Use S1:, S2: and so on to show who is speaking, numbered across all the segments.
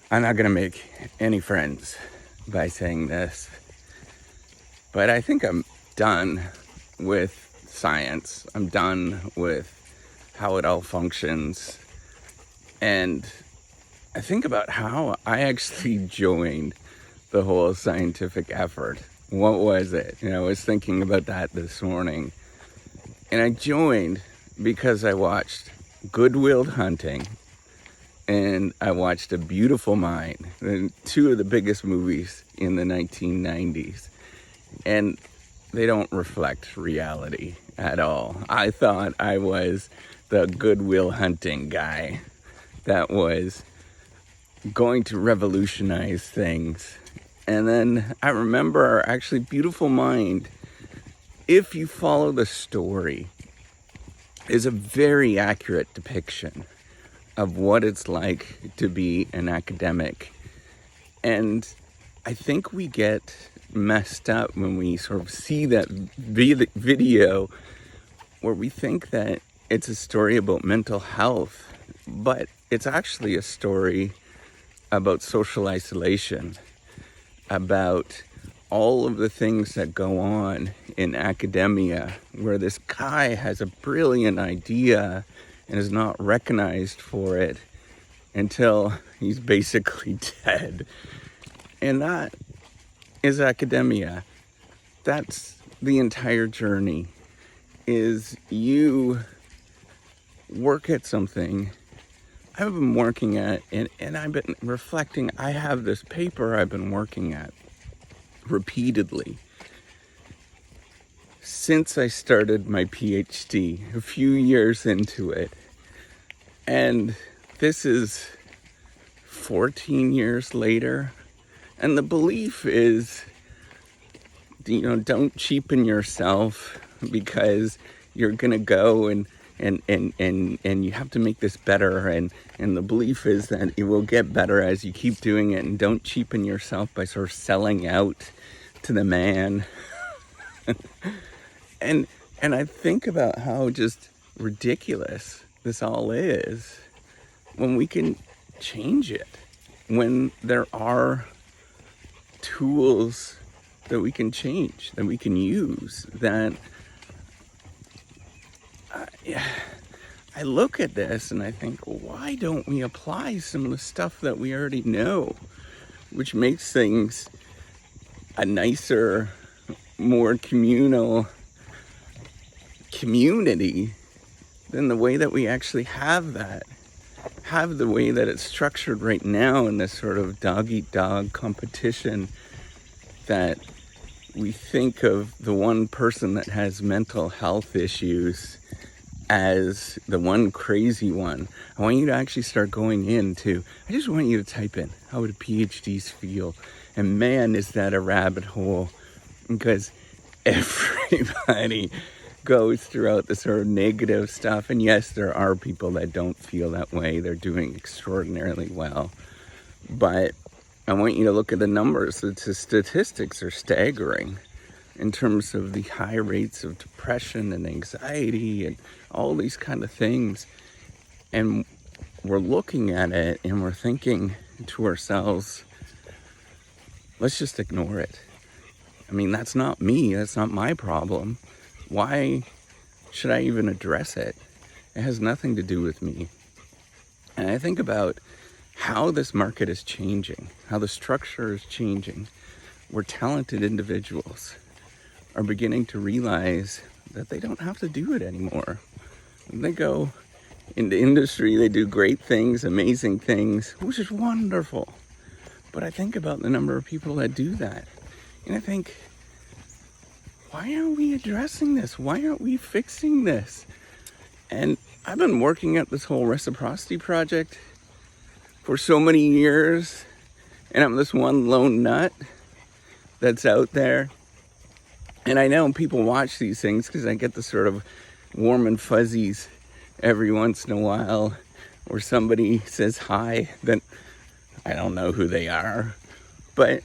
S1: I'm not going to make any friends by saying this, but I think I'm done with science. I'm done with how it all functions. And I think about how I actually joined the whole scientific effort. What was it? I was thinking about that this morning. And I joined because I watched Good Will Hunting and I watched A Beautiful Mind, two of the biggest movies in the 1990s. And they don't reflect reality at all. I thought I was the Good Will Hunting guy that was going to revolutionize things. And then I remember actually Beautiful Mind, if you follow the story, is a very accurate depiction of what it's like to be an academic. And I think we get messed up when we sort of see that video where we think that it's a story about mental health, but it's actually a story about social isolation, about all of the things that go on in academia, where this guy has a brilliant idea and is not recognized for it until he's basically dead. And that is academia. That's the entire journey, is you work at something. I've been working at, and I've been reflecting, I have this paper I've been working at repeatedly since I started my PhD, a few years into it. And this is 14 years later. And the belief is, don't cheapen yourself because you're going to go and you have to make this better. And the belief is that it will get better as you keep doing it, and don't cheapen yourself by sort of selling out to the man. And I think about how just ridiculous this all is when we can change it, when there are tools that we can change, that we can use, that I look at this and I think, why don't we apply some of the stuff that we already know, which makes things a nicer, more communal community than the way that we actually have the way that it's structured right now in this sort of dog-eat-dog competition, that we think of the one person that has mental health issues as the one crazy one. I want you to actually start going into, I just want you to type in, how would PhDs feel? And man, is that a rabbit hole, because everybody goes throughout the sort of negative stuff. And yes, there are people that don't feel that way. They're doing extraordinarily well. But I want you to look at the numbers. The statistics are staggering in terms of the high rates of depression and anxiety and all these kind of things. And we're looking at it and we're thinking to ourselves, let's just ignore it. I mean, that's not me. That's not my problem. Why should I even address it? It has nothing to do with me. And I think about how this market is changing, how the structure is changing, where talented individuals are beginning to realize that they don't have to do it anymore. They go into industry, they do great things, amazing things, which is wonderful. But I think about the number of people that do that. And I think, why aren't we addressing this? Why aren't we fixing this? And I've been working at this whole reciprocity project for so many years, and I'm this one lone nut that's out there. And I know people watch these things because I get the sort of warm and fuzzies every once in a while, or somebody says hi that I don't know who they are. But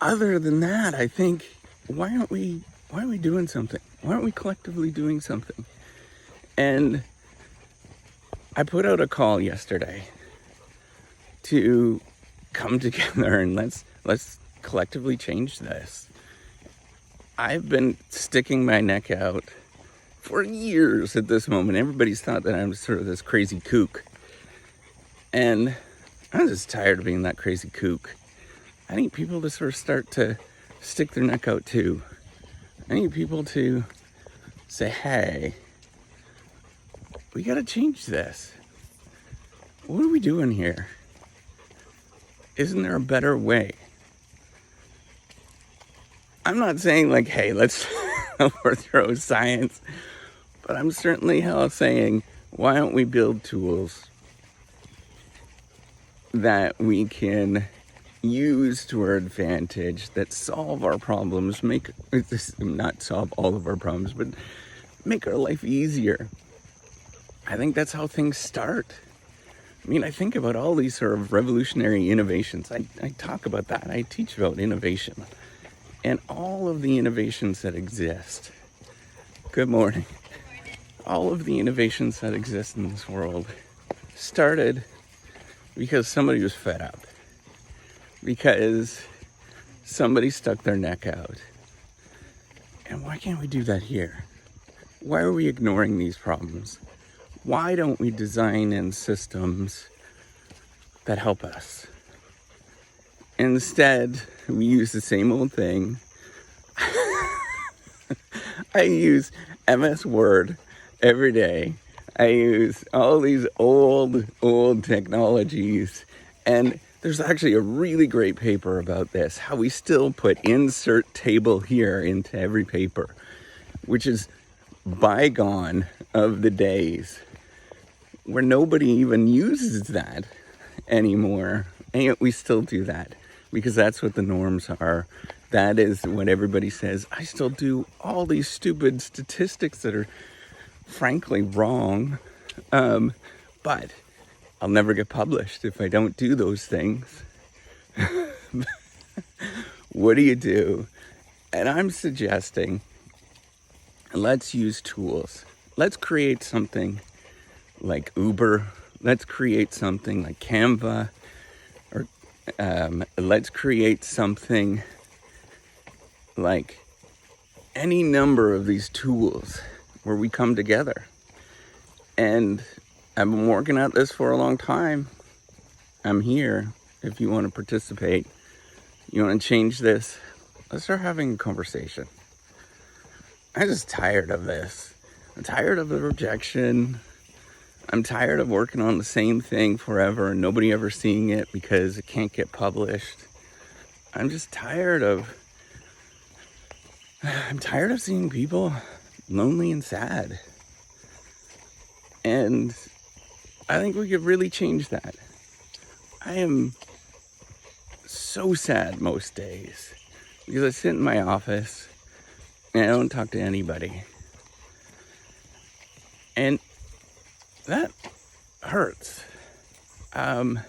S1: other than that, I think, why aren't we doing something? Why aren't we collectively doing something? And I put out a call yesterday to come together and let's collectively change this. I've been sticking my neck out for years at this moment. Everybody's thought that I'm sort of this crazy kook. And I'm just tired of being that crazy kook. I need people to sort of start to stick their neck out too. I need people to say, hey, we gotta change this. What are we doing here? Isn't there a better way? I'm not saying like, hey, let's overthrow science, but I'm certainly saying, why don't we build tools that we can use to our advantage, that solve our problems, not solve all of our problems, but make our life easier. I think that's how things start. I mean, I think about all these sort of revolutionary innovations. I talk about that. I teach about innovation. And all of the innovations that exist. Good morning. All of the innovations that exist in this world started because somebody was fed up. Because somebody stuck their neck out. And why can't we do that here? Why are we ignoring these problems? Why don't we design in systems that help us? Instead, we use the same old thing. I use MS Word every day. I use all these old technologies. And there's actually a really great paper about this, how we still put insert table here into every paper, which is bygone of the days where nobody even uses that anymore. And yet we still do that because that's what the norms are. That is what everybody says. I still do all these stupid statistics that are frankly wrong. But I'll never get published if I don't do those things. What do you do? And I'm suggesting, let's use tools. Let's create something like Uber. Let's create something like Canva. Or let's create something like any number of these tools where we come together. And I've been working at this for a long time. I'm here if you want to participate. You want to change this? Let's start having a conversation. I'm just tired of this. I'm tired of the rejection. I'm tired of working on the same thing forever and nobody ever seeing it because it can't get published. I'm just tired of seeing people lonely and sad. And I think we could really change that. I am so sad most days because I sit in my office and I don't talk to anybody. And that hurts. And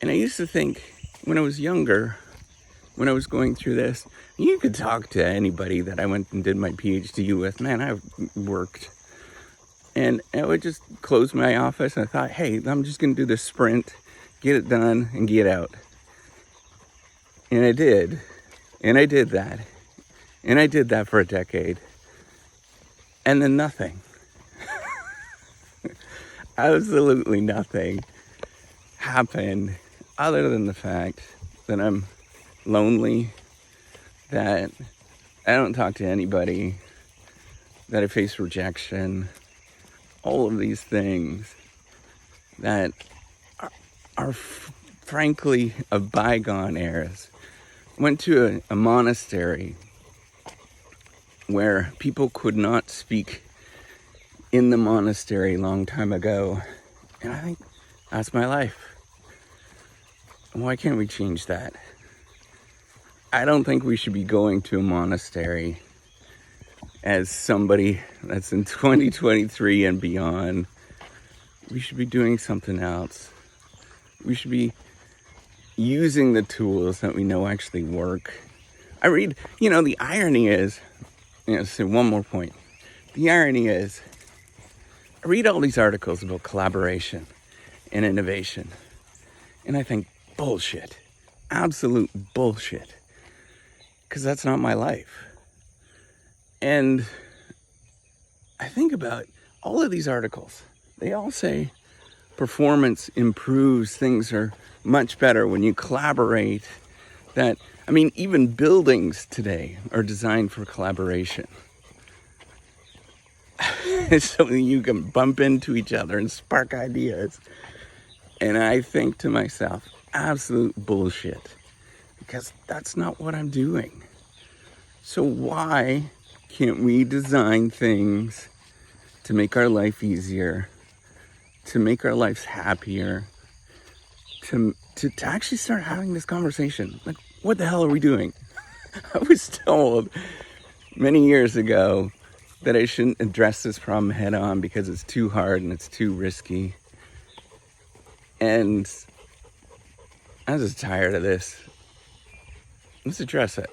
S1: I used to think when I was younger, when I was going through this, you could talk to anybody that I went and did my PhD with. Man, I worked. And I would just close my office and I thought, hey, I'm just going to do this sprint, get it done, and get out. And I did. And I did that. And I did that for a decade. And then nothing. Absolutely nothing happened other than the fact that I'm lonely, that I don't talk to anybody, that I face rejection, all of these things that are frankly of bygone eras. Went to a monastery where people could not speak in the monastery a long time ago. And I think that's my life. Why can't we change that? I don't think we should be going to a monastery as somebody that's in 2023 and beyond. We should be doing something else. We should be using the tools that we know actually work. I read, the irony is, say one more point. The irony is, I read all these articles about collaboration and innovation. And I think, bullshit. Absolute bullshit. Because that's not my life. And I think about all of these articles. They all say performance improves, things are much better when you collaborate. That, I mean, even buildings today are designed for collaboration. So you can bump into each other and spark ideas. And I think to myself, absolute bullshit. Because that's not what I'm doing. So why can't we design things to make our life easier, to make our lives happier, to actually start having this conversation? Like, what the hell are we doing? I was told many years ago that I shouldn't address this problem head on because it's too hard and it's too risky. And I'm just tired of this. Let's address it.